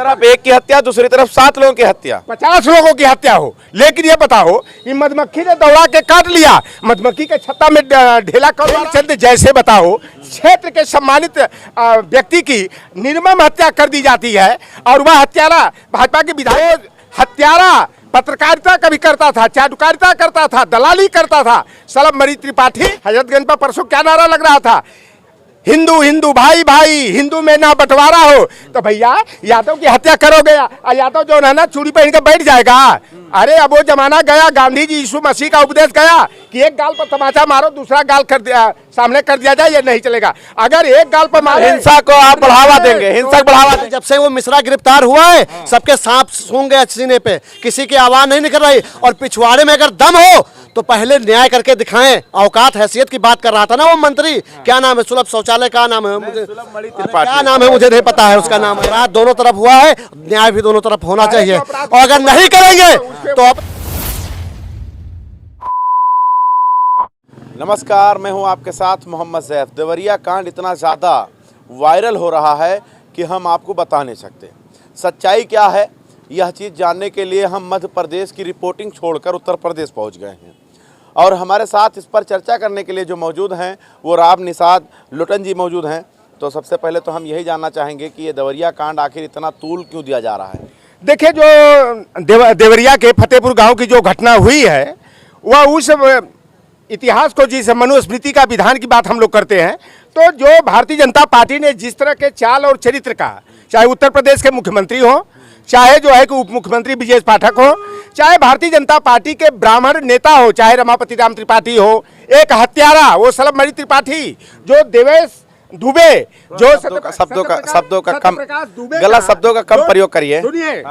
तरफ एक की हत्या, दूसरी तरफ 7 लोगों की हत्या, 50 लोगों की हत्या हो, लेकिन ये बताओ कि मधुमक्खी ने दौड़ा के काट लिया, मधुमक्खी के छत्ता में ढेला कर चंद जैसे बताओ क्षेत्र के सम्मानित व्यक्ति की निर्मम हत्या कर दी जाती है और वह हत्यारा भाजपा के विधायक हत्यारा पत्रकारिता कभी करता था, चाटुकारिता करता था, दलाली करता था। सलब मरी त्रिपाठी हजरतगंज पर परसों क्या नारा लग रहा था, हिंदू हिंदू भाई भाई, हिंदू में ना बंटवारा हो। तो भैया यादव की हत्या करोगे, यादव जो है ना चूड़ी पहन के बैठ जाएगा। अरे अब वो जमाना गया, गांधी जी यीशु मसीह का उपदेश गया कि एक गाल पर तमाचा मारो, दूसरा गाल कर दिया सामने कर दिया जाए, ये नहीं चलेगा। अगर एक गाल पर मारो, हिंसा को आप बढ़ावा देंगे, हिंसक बढ़ावा देंगे। जब से वो मिश्रा गिरफ्तार हुआ है सबके सांप सूंघ गए सीने पे, किसी की आवाज नहीं निकल रही। और पिछवाड़े में अगर दम हो तो पहले न्याय करके दिखाएं, औकात हैसियत की बात कर रहा था ना वो मंत्री, क्या नाम है, सुलभ शौचालय का नाम है, मुझे क्या नाम है मुझे नहीं पता है उसका नाम। रात दोनों तरफ हुआ है, न्याय भी दोनों तरफ होना चाहिए, और अगर नहीं करेंगे तो नमस्कार, मैं हूं आपके साथ मोहम्मद सैफ। देवरिया कांड इतना ज़्यादा वायरल हो रहा है कि हम आपको बता नहीं सकते सच्चाई क्या है। यह चीज़ जानने के लिए हम मध्य प्रदेश की रिपोर्टिंग छोड़कर उत्तर प्रदेश पहुंच गए हैं और हमारे साथ इस पर चर्चा करने के लिए जो मौजूद हैं वो राव निषाद लुटन जी मौजूद हैं। तो सबसे पहले तो हम यही जानना चाहेंगे कि ये देवरिया कांड आखिर इतना तूल क्यों दिया जा रहा है। देखिए जो देवरिया के फतेहपुर गांव की जो घटना हुई है वह उस इतिहास को, जिस मनुस्मृति का विधान की बात हम लोग करते हैं, तो जो भारतीय जनता पार्टी ने जिस तरह के चाल और चरित्र का, चाहे उत्तर प्रदेश के मुख्यमंत्री हो, चाहे जो है कि उप मुख्यमंत्री ब्रजेश पाठक हो, चाहे भारतीय जनता पार्टी के ब्राह्मण नेता हो, चाहे रमापति राम त्रिपाठी हो, एक हत्यारा वो सलब मरी त्रिपाठी, जो देवेश दुबे, जो शब्दों का कम, गलत शब्दों का कम प्रयोग करिए। सुनिए,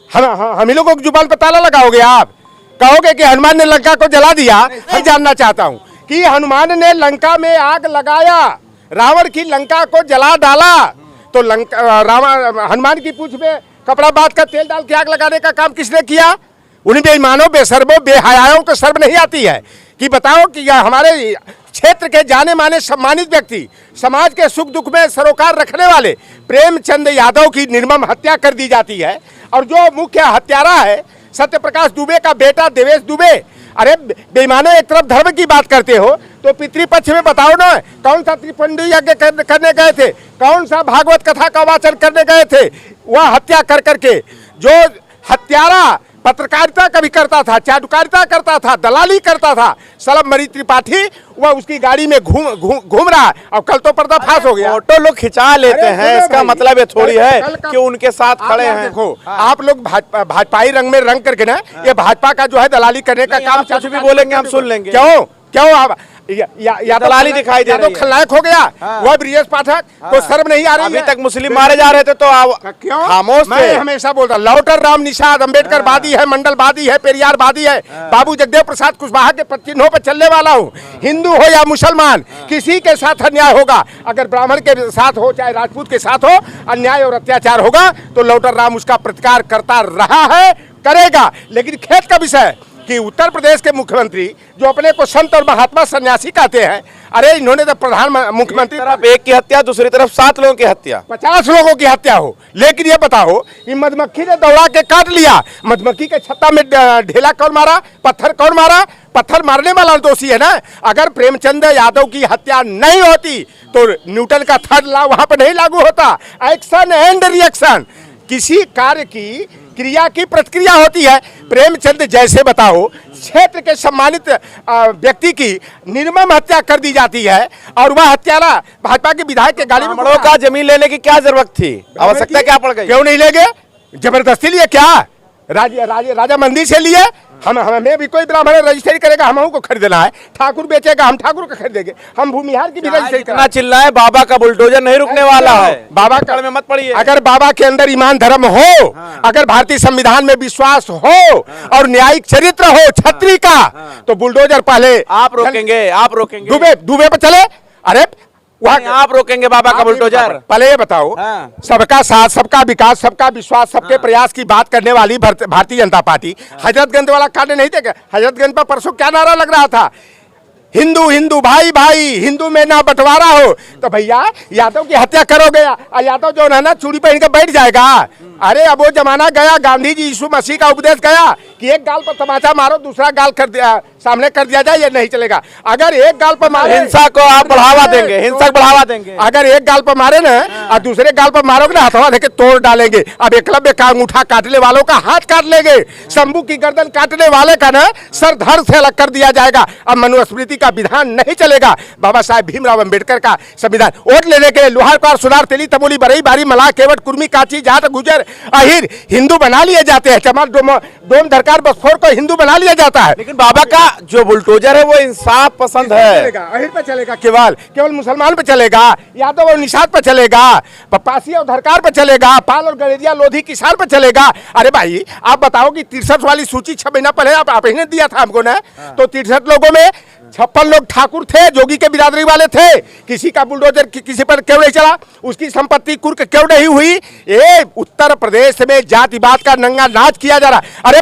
हम ही लोगों को जुबान पर ताला लगाओगे आप, कहोगे कि हनुमान ने लंका को जला दिया। मैं जानना चाहता हूं कि हनुमान ने लंका में आग लगाया, रावण की लंका को जला डाला, तो हनुमान की पूंछ में कपड़ा बांध कर तेल डाल के आग लगाने का काम किसने किया? उन बेईमानों, बेशर्मों, बेहयाओं को शर्म नहीं आती है कि बताओ कि यह हमारे क्षेत्र के जाने माने सम्मानित व्यक्ति, समाज के सुख दुख में सरोकार रखने वाले प्रेमचंद यादव की निर्मम हत्या कर दी जाती है। और जो मुख्य हत्यारा है सत्यप्रकाश दुबे का बेटा देवेश दुबे। अरे बेईमानों, एक तरफ धर्म की बात करते हो तो पितृपक्ष में बताओ ना, कौन सा त्रिपुंडी यज्ञ करने गए थे, कौन सा भागवत कथा का वाचन करने गए थे, वह हत्या कर करके। जो हत्यारा पत्रकारिता कभी करता था, चाटुकारिता करता था, दलाली करता था, सलब मरी त्रिपाठी, वह उसकी गाड़ी में घूम रहा है और कल तो पर्दाफाश हो गया। फोटो लोग खिंचा लेते हैं, इसका मतलब ये थोड़ी है कि उनके साथ खड़े हैं। देखो आप लोग भाजपाई रंग में रंग करके ना ये भाजपा का जो है दलाली करने का काम, कुछ भी बोलेंगे हम सुन लेंगे। क्यों आप या दलाली दिखाई दे रही है, खलनायक हो गया वह ब्रजेश पाठक को शर्म नहीं आ रही है। अभी तक मुस्लिम मारे जा रहे थे तो क्यों खामोश थे। मैं हमेशा बोलता लौटर राम निषाद अम्बेडकर वादी है, मंडल वादी है, पेरियार वादी है, बाबू जगदेव प्रसाद कुशवाहा के चिन्हों पर चलने वाला हूँ। हिंदू हो या मुसलमान, किसी के साथ अन्याय होगा, अगर ब्राह्मण के साथ हो चाहे राजपूत के साथ हो, अन्याय और अत्याचार होगा तो लौटर राम उसका प्रतिकार करता रहा है, करेगा। लेकिन खेत का विषय कि उत्तर प्रदेश के मुख्यमंत्री जो अपने को संत और महात्मा सन्यासी कहते हैं, अरे इन्होंने तो प्रधान मुख्यमंत्री तरफ एक की हत्या, दूसरी तरफ 7 लोगों की हत्या, 50 लोगों की हत्या हो, लेकिन ये बताओ कि मधुमक्खी ने दौड़ा के काट लिया, मधुमक्खी के छत्ता में ढेला कौन मारा, पत्थर कौन मारा? पत्थर मारने वाला दोषी है ना। अगर प्रेमचंद यादव की हत्या नहीं होती तो न्यूटन का थर्ड लॉ वहां पर नहीं लागू होता। एक्शन एंड रिएक्शन, किसी कार्य की क्रिया की प्रतिक्रिया होती है। प्रेमचंद जैसे बताओ क्षेत्र के सम्मानित व्यक्ति की निर्मम हत्या कर दी जाती है और वह हत्यारा भाजपा के विधायक के गाड़ी में का जमीन लेने की क्या जरूरत थी, आवश्यकता क्या पड़ गई? क्यों नहीं ले गए? जबरदस्ती लिए क्या? राजा मंदिर से लिए। हमें भी कोई ब्राह्मण रजिस्ट्री करेगा, हम को खरीदना है, ठाकुर बेचेगा हम ठाकुर का खरीदेंगे, हम भूमिहार की भी रजिस्ट्री इतना चिल्लाए, बाबा का बुलडोजर नहीं रुकने वाला है। बाबा का में मत पड़िए। अगर बाबा के अंदर ईमान धर्म हो, अगर भारतीय संविधान में विश्वास हो और न्यायिक चरित्र हो छत्री का, तो बुलडोजर पहले आप रोकेंगे, दुबे पे चले। अरे आप रोकेंगे बाबा का बुलडोजर? पहले ये बताओ, सबका साथ, सबका विकास, सबका विश्वास, सबके प्रयास की बात करने वाली भारतीय जनता पार्टी हजरतगंज वाला कांड नहीं थे क्या? हजरतगंज पर परसों क्या नारा लग रहा था, हिंदू हिंदू भाई भाई, हिंदू में ना बंटवारा हो। तो भैया यादव की हत्या करोगे, यादव जो है ना चूड़ी पहन के बैठ जाएगा। अरे अब वो जमाना गया, गांधी जी यीशु मसीह का उपदेश गया कि एक गाल पर तमाचा मारो, दूसरा गाल कर दिया सामने कर दिया जाए, ये नहीं चलेगा। अगर एक गाल पर मारे, हिंसा को आप बढ़ावा देंगे, हिंसा को बढ़ावा देंगे। अगर एक गाल पर मारे ना और दूसरे गाल पर मारोगे ना, हथवा देके तोड़ डालेंगे। अब एकलव्य का अंगूठा काटने वालों का हाथ काट लेंगे, शंभू की गर्दन काटने वाले का ना सर धड़ से अलग कर दिया जाएगा। अब मनुस्मृति का विधान नहीं चलेगा, बाबा साहेब भीमराव अंबेडकर का संविधान। वोट लेने के लिए लोहार पार सुनार तेली तमोली बरई बारी मलाह केवट कुर्मी काची जाट गुजर अहिर हिंदू बना लिए जाते हैं। चमार डोम धरकार बसफोर को हिंदू बना लिया जाता है। लेकिन बाबा का जो बुलडोजर है वो इंसाफ पसंद है। अहिर पे चलेगा, केवल मुसलमान पे चलेगा, यादव और निषाद पे चलेगा, पपासी और धरकार पे चलेगा, पाल और गलेरिया लोधी किसान पे चलेगा। अरे भाई आप बताओ कि 63 वाली सूची 6 महीना पहले आप ही ने दिया था हमको ना, तो 63 लोगों में 56 लोग ठाकुर थे, जोगी के बिरादरी वाले थे। किसी का बुलडोजर किसी पर क्यों नहीं चला, उसकी संपत्ति कुर्क क्यों नहीं हुई? ये उत्तर प्रदेश में जातिवाद का नंगा नाच किया जा रहा। अरे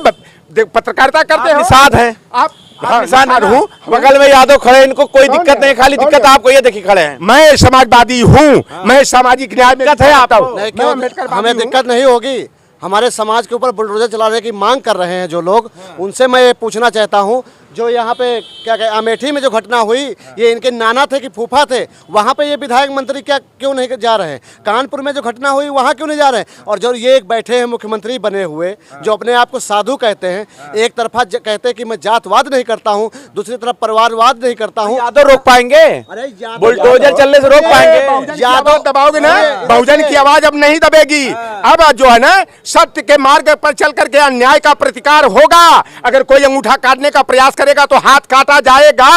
पत्रकारिता करते हो, निषाद है आप किसान हूँ, बगल में यादव खड़े, इनको कोई दिक्कत नहीं, खाली दिक्कत आपको ये देखिए खड़े हैं। मैं समाजवादी हूँ, मैं सामाजिक न्याय में है आप नहीं, क्यों हमें दिक्कत नहीं होगी। हमारे समाज के ऊपर बुलडोजर चलाने की मांग कर रहे हैं जो लोग, उनसे मैं ये पूछना चाहता हूँ, जो यहाँ पे क्या कहे अमेठी में जो घटना हुई, ये इनके नाना थे कि फूफा थे, वहाँ पे ये विधायक मंत्री क्या क्यों नहीं जा रहे हैं? कानपुर में जो घटना हुई वहाँ क्यों नहीं जा रहे हैं? और जो ये एक बैठे हैं मुख्यमंत्री बने हुए, जो अपने आप को साधु कहते हैं, एक तरफा कहते हैं कि मैं जातवाद नहीं करता हूँ, दूसरी तरफ परिवारवाद नहीं करता हूँ। यादव रोक पाएंगे? अरे बुलडोजर चलने से रोक पाएंगे? यादव दबाओगे ना, बहुजन की आवाज अब नहीं दबेगी। अब जो है ना सत्य के मार्ग पर चल करके अन्याय का प्रतिकार होगा। अगर कोई अंगूठा काटने का प्रयास करेगा तो हाथ काटा जाएगा।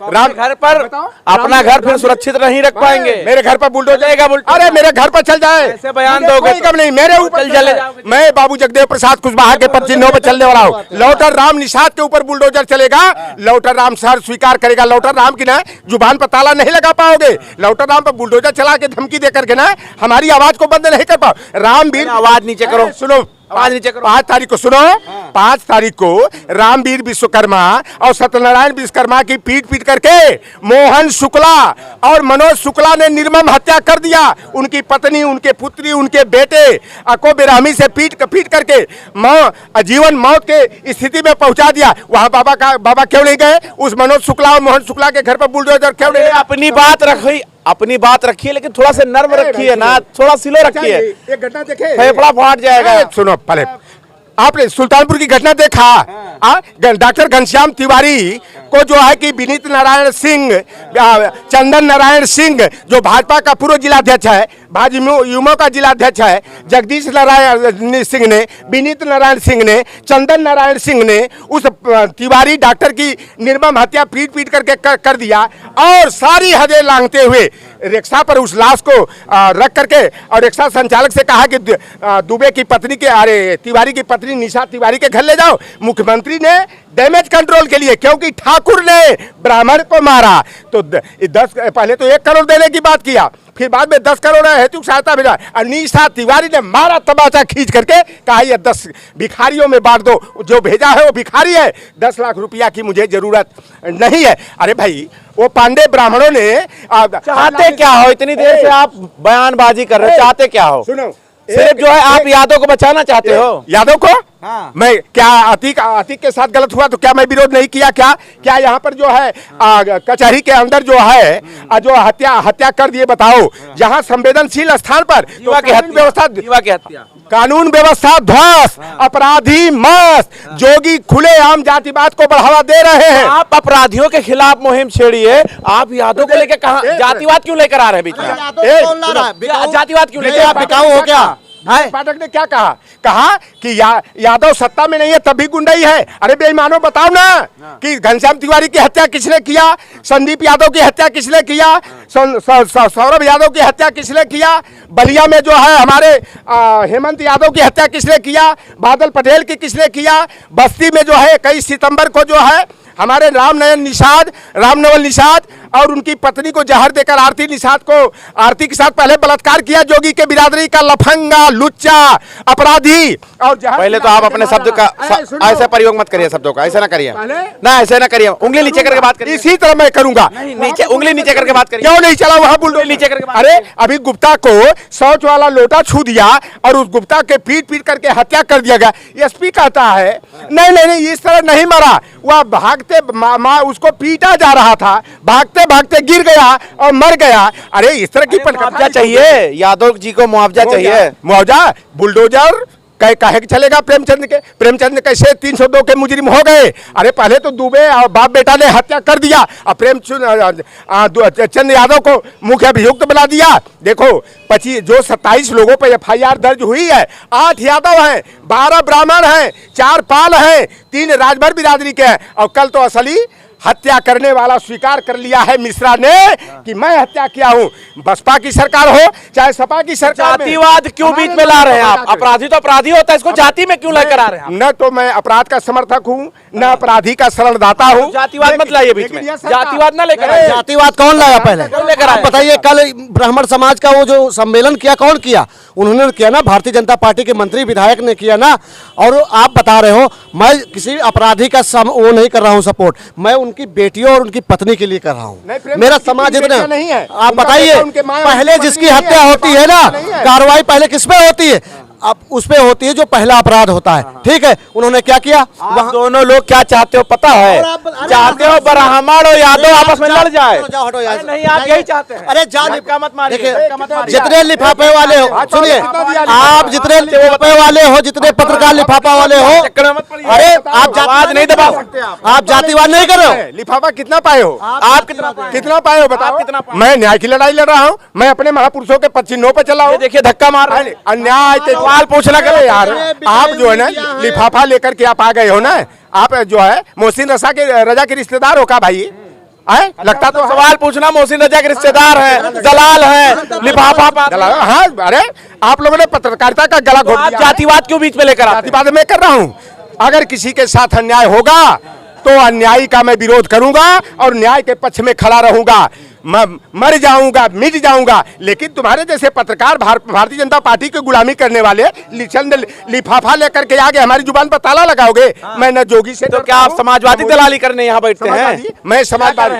राम घर पर अपना घर फिर सुरक्षित नहीं रख पाएंगे। मेरे घर पर बुलडोजर, अरे मेरे घर पर चल जाए, ऐसे बयान दोगे कब नहीं, मेरे ऊपर चल जाए। मैं बाबू जगदेव प्रसाद कुशवाहा के पद चिन्हों पर चलने वाला हूँ। लौटर राम निषाद के ऊपर बुलडोजर चलेगा, लौटर राम सर स्वीकार करेगा। लौटर राम की ना जुबान पर ताला नहीं लगा पाओगे। लौटर राम पर बुलडोजर चला के धमकी देकर के ना हमारी आवाज को बंद नहीं कर पाओ। रामवीर आवाज नीचे करो, सुनो, आवाज नीचे करो। 5 तारीख को सुनो, 5 तारीख को रामवीर विश्वकर्मा और सत्यनारायण विश्वकर्मा की पीट करके मोहन शुक्ला और मनोज शुक्ला ने निर्मम हत्या कर दिया। उनकी पत्नी, उनके पुत्री, उनके बेटे को बेरहमी से पीट करके जीवन मौत के स्थिति में पहुंचा दिया। वहां बाबा क्यों नहीं गए? उस मनोज शुक्ला और मोहन शुक्ला के घर पर बुलडोजर क्यों नहीं? अपनी बात रखिए, लेकिन थोड़ा सा नर्म रखिए ना, थोड़ा स्लो रखिए, एक घटना देखे, फेफड़ा फाट जाएगा। सुनो पहले, आपने सुल्तानपुर की घटना देखा? डॉक्टर घनश्याम तिवारी को जो है कि विनीत नारायण सिंह, चंदन नारायण सिंह जो भाजपा का पूर्व जिलाध्यक्ष है, भाजयुमो का जिलाध्यक्ष है, जगदीश नारायण सिंह ने, विनीत नारायण सिंह ने, चंदन नारायण सिंह ने उस तिवारी डॉक्टर की निर्मम हत्या पीट करके कर दिया। और सारी हदें लांघते हुए रिक्शा पर उस लाश को रख करके और रिक्शा संचालक से कहा कि दुबे की पत्नी के, अरे तिवारी की पत्नी निशा तिवारी के घर ले जाओ। मुख्यमंत्री ने डैमेज कंट्रोल के लिए, क्योंकि ठाकुर ने ब्राह्मण को मारा, तो 10 पहले तो 1 करोड़ देने की बात किया, फिर बाद में 10 करोड़ हेतु सहायता भेजा। और निशा तिवारी ने मारा तमाचा खींच करके, कहा ये 10 भिखारियों में बांट दो, जो भेजा है वो भिखारी है, 10 लाख रुपया की मुझे जरूरत नहीं है। अरे भाई वो पांडे ब्राह्मणों ने चाहते क्या हो? इतनी देर से आप बयानबाजी कर रहे हो, चाहते क्या हो? सुनो, सिर्फ जो है आप यादव को बचाना चाहते हो। यादव को? हाँ। मैं क्या अतीक के साथ गलत हुआ तो क्या मैं विरोध नहीं किया? क्या यहाँ पर जो है कचहरी के अंदर जो है जो हत्या कर दिए, बताओ, जहाँ संवेदनशील स्थान पर कानून व्यवस्था ध्वस्त, अपराधी मस्त, जोगी खुलेआम जातिवाद को बढ़ावा दे रहे हैं। आप अपराधियों के खिलाफ मुहिम छेड़िए, आप यादव को लेकर कहाँ जातिवाद क्यों लेकर आ रहे हैं बीच में? जातिवाद क्यों लेकर? आप बिकाऊ हो क्या? पाठक ने क्या कहा कि यादव सत्ता में नहीं है तभी गुंडाई है। अरे बेईमानों बताओ ना कि घनश्याम तिवारी की हत्या किसने किया, संदीप यादव की हत्या किसने किया, सौरभ यादव की हत्या किसने किया, बलिया में जो है हमारे हेमंत यादव की हत्या किसने किया, बादल पटेल की किसने किया, बस्ती में जो है 21 सितंबर को जो है हमारे रामनवल निषाद और उनकी पत्नी को जहर देकर आरती के साथ पहले बलात्कार किया। जोगी के बिरादरी का लफंगा, लुच्चा, अपराधी। और पहले तो आप अपने शब्द का ऐसा प्रयोग मत करिए, शब्दों का ऐसा ना करिए ना, ऐसे ना करिए। उंगली नीचे करके बात करिए। इसी तरह मैं करूंगा, नीचे उंगली नीचे करके बात करिए। क्यों क्यों नहीं चला वहां बुलडोजर नीचे करके? अरे अभी गुप्ता को शौच वाला लोटा छू दिया और उस गुप्ता के पीट करके हत्या कर दिया गया। एसपी कहता है नहीं नहीं नहीं, इस तरह नहीं मरा, वह भागते उसको पीटा जा रहा था, भागते भागते गिर गया और मर गया। अरे इस तरह की मुआवजा चाहिए, यादव जी को मुआवजा चाहिए। मुआवजा बुलडोजर कहे चलेगा प्रेमचंद कैसे 302 के मुजरिम हो गए? अरे पहले तो दुबे और बाप बेटा ने हत्या कर दिया और प्रेमचंद यादव को मुख्य अभियुक्त बना दिया। देखो 25 जो 27 लोगों पर FIR दर्ज हुई है, 8 यादव हैं, 12 ब्राह्मण हैं, 4 पाल हैं, 3 राजभर बिरादरी के हैं। और कल तो असली हत्या करने वाला स्वीकार कर लिया है मिश्रा ने कि मैं हत्या किया हूं। बसपा की सरकार हो चाहे सपा की सरकार, जातिवाद क्यों बीच में ला रहे हैं आप? अपराधी तो अपराधी होता है, इसको जाति में क्यों लेकर आ रहे हैं? न तो मैं अपराध का समर्थक हूं न अपराधी का शरणदाता हूं। जातिवाद मत लाइए बीच में, जातिवाद ना लेकर आइए। जातिवाद कौन लाया पहले? आप बताइए, कल ब्राह्मण समाज का वो जो सम्मेलन किया कौन किया? उन्होंने किया ना, भारतीय जनता पार्टी के मंत्री विधायक ने किया ना। और आप बता रहे हो मैं किसी अपराधी का वो नहीं कर रहा हूं सपोर्ट, मैं उनकी बेटियों और उनकी पत्नी के लिए कर रहा हूं। मेरा समाज इतना नहीं है। आप बताइए, पहले जिसकी हत्या होती है ना, कार्रवाई पहले किस पे होती है? अब उस पे होती है जो पहला अपराध होता है। ठीक है, उन्होंने क्या किया? वहाँ दोनों लोग क्या चाहते हो पता है? चाहते हो ब्राह्मण और यादव आपस में लड़ जाए? नहीं, आप यही चाहते हैं। अरे जान का मत मारिए, जितने लिफाफे वाले हो, सुनिए, आप जितने लिफाफे वाले हो, जितने पत्रकार लिफाफा वाले हो, अरे आप आवाज नहीं दबा सकते, आप जातिवाद नहीं कर रहे हो। लिफाफा कितना पाए हो? आप कितना पाए हो बताओ? कितना पाए? मैं न्याय की लड़ाई लड़ रहा हूँ, मैं अपने महापुरुषों के पच्चीनों पे चला हूँ। देखिए धक्का मार रहे हैं। अन्याय के सवाल पूछना करो यार। आप जो है ना लिफाफा लेकर के आप आ गए हो ना, आप जो है मोहसिन रजा के रिश्तेदार हो का भाई? लगता तो सवाल पूछना, मोहसिन रजा के रिश्तेदार हैं, दलाल हैं, लिफाफा। हाँ, अरे आप लोगों ने पत्रकारिता का गला घोट दिया। जातिवाद क्यों बीच में लेकर? जातिवाद मैं कर रहा हूँ। अगर किसी के साथ अन्याय होगा तो अन्यायी का मैं विरोध करूंगा और न्याय के पक्ष में खड़ा रहूंगा। मर जाऊंगा, मिट जाऊंगा, लेकिन तुम्हारे जैसे पत्रकार भारतीय जनता पार्टी की गुलामी करने वाले लिफाफा लेकर के आगे हमारी जुबान पर ताला लगाओगे। मैं न जोगी से तो क्या आप समाजवादी दलाली करने यहाँ बैठते हैं? मैं समाजवादी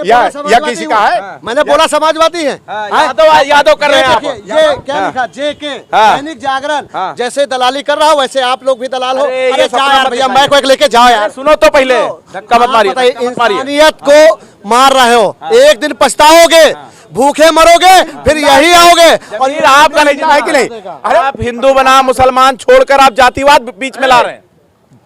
या किसी का है? मैंने बोला समाजवादी है। यादव कर रहे हैं आप। ये क्या लिखा? JK दैनिक जागरण जैसे दलाली कर रहा हो वैसे आप लोग भी दलाल हो। अरे जाओ यार भैया, मैं को एक लेके जाओ यार। सुनो तो पहले, धक्का मत मारिए। इंसानियत को मार रहे हो, एक दिन पछताओगे, भूखे मरोगे, फिर यही आओगे। और ये आपका नहीं है कि नहीं? अरे आप हिंदू बना मुसलमान छोड़कर आप जातिवाद बीच में ला रहे हैं।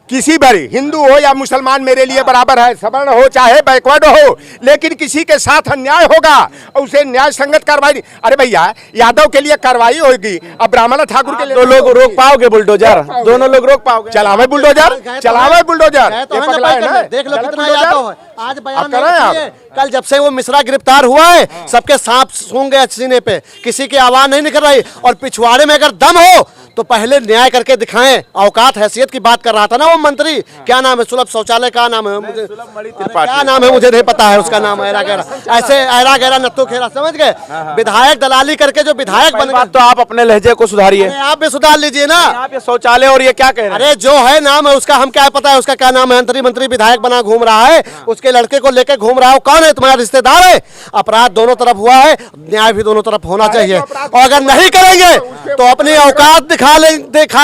किसी भी हिंदू हो या मुसलमान मेरे लिए बराबर है, सवर्ण हो चाहे बैकवर्ड हो, लेकिन किसी के साथ अन्याय होगा और उसे न्याय संगत कार्रवाई। अरे भैया, यादव के लिए कार्रवाई होगी, अब ब्राह्मण ठाकुर के लिए दो लोग रोक पाओगे बुलडोजर? दोनों लोग रोक पाओगे? चलावे बुलडोजर, चलावे बुलडोजर। देख लो कितना यादव है। आज बयान नहीं, कल जब से वो मिश्रा गिरफ्तार हुआ है, सबके सांप सूंघ गए सीने पे, किसी की आवाज नहीं निकल रही। और पिछवाड़े में अगर दम हो तो पहले न्याय करके दिखाएं। औकात हैसियत की बात कर रहा था ना वो मंत्री, क्या नाम है, सुलभ शौचालय का नाम है, मुझे क्या नाम है मुझे नहीं पता है उसका नाम। ऐरा गैरा ऐसे ऐरा गैरा नत्थु खेरा, समझ गए? विधायक दलाली करके जो विधायक बन गए। तो आप अपने लहजे को सुधारिए, आप भी सुधार लीजिए ना। आप ये शौचालय और ये क्या कह रहे हैं? अरे जो है नाम है उसका, हम क्या पता है उसका क्या नाम है? मंत्री विधायक बना घूम रहा है, उसके लड़के को लेकर घूम रहा हो। कौन है? तुम्हारा रिश्तेदार है। अपराध दोनों तरफ हुआ है, न्याय भी दोनों तरफ होना चाहिए। और अगर नहीं करेंगे तो अपनी औकात दिखा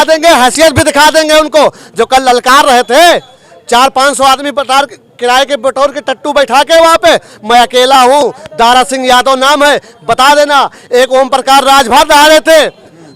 देंगे, हैसियत भी दिखा देंगे उनको। जो कल ललकार रहे थे 400-500 आदमी किराए के बटोर के टट्टू बैठा के वहां पे, मैं अकेला हूं, दारा सिंह यादव नाम है, बता देना। एक ओम प्रकाश राजभर रह रहे थे,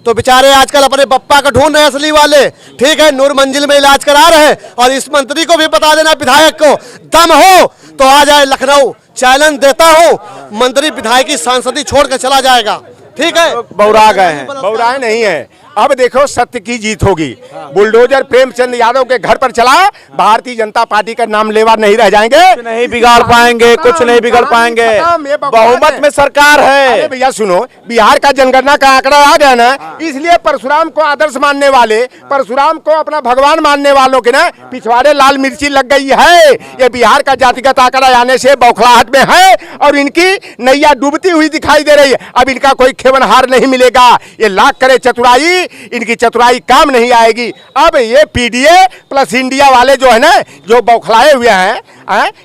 तो बेचारे आजकल अपने बप्पा को ढूंढ रहे हैं असली वाले। ठीक है, नूर मंजिल में इलाज करा रहे हैं। और इस मंत्री को भी बता देना, विधायक को, दम हो तो आ जाए लखनऊ, चैलेंज देता हूं, मंत्री विधायक की सांसदी छोड़ के चला जाएगा। ठीक है, बौरा गए हैं। बौराए नहीं है। अब देखो सत्य की जीत होगी। बुलडोजर प्रेमचंद यादव के घर पर चला, भारतीय जनता पार्टी का नाम लेवा नहीं रह जाएंगे, नहीं बिगाड़ पाएंगे, कुछ नहीं बिगड़ पाएंगे। बहुमत में सरकार है। अरे भैया सुनो, बिहार का जनगणना का आंकड़ा आ गया ना, इसलिए परशुराम को आदर्श मानने वाले, परशुराम को अपना भगवान मानने वालों के ना पिछवाड़े लाल मिर्ची लग गई है। ये बिहार का जातिगत आंकड़ा आने से बौखलाहट में है और इनकी नैया डूबती हुई दिखाई दे रही है। अब इनका कोई सेवनहार नहीं मिलेगा। ये लाख करे चतुराई, इनकी चतुराई काम नहीं आएगी। अब ये पीडीए प्लस इंडिया वाले जो है ना, जो बौखलाए हुए हैं,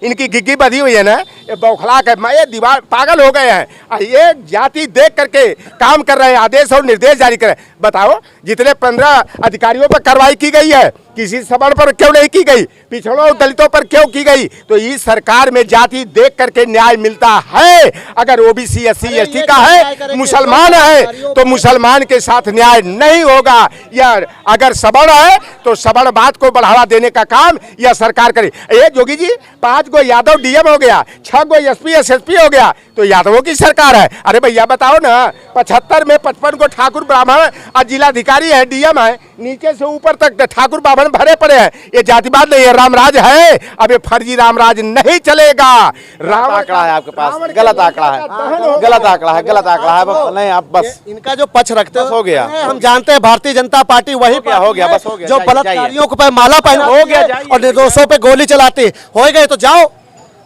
इनकी गिग्गी बधी हुई है ना, ये बौखला कर ये दीवार पागल हो गए हैं। ये जाति देख करके काम कर रहे हैं, आदेश और निर्देश जारी कर रहे हैं। बताओ, जितने 15 अधिकारियों पर कार्रवाई की गई है, किसी सवर्ण पर क्यों नहीं की गई, पिछड़ों और दलितों पर क्यों की गई? तो इस सरकार में जाति देख करके न्याय मिलता है। अगर ओबीसी एससी एसटी का है, मुसलमान है, तो मुसलमान के साथ न्याय नहीं होगा। या अगर सवर्ण है तो सवर्णवाद को बढ़ावा देने का काम यह सरकार करे। ये जोगी जी, 5 गो यादव डीएम हो गया, 6 गो एसपी एसएसपी हो गया, तो यादवों की सरकार है। अरे भैया बताओ ना, 75 में 55 को ठाकुर ब्राह्मण और जिलाधिकारी है, डीएम है, नीचे से ऊपर तक ठाकुर ब्राह्मण भरे पड़े हैं। ये जातिवाद नहीं है, रामराज है। अब ये फर्जी रामराज नहीं चलेगा। आंकड़ा है आपके पास, गलत आंकड़ा है, गलत आंकड़ा है, गलत आंकड़ा है। नहीं, आप बस इनका जो पक्ष रखते हो गया। हम जानते हैं भारतीय जनता पार्टी वही हो गया, बस हो गया। जो बलात्कारियों को पे माला पहना हो गया, और निर्दोषों पे गोली चलाती। हो गए तो जाओ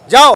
जाओ।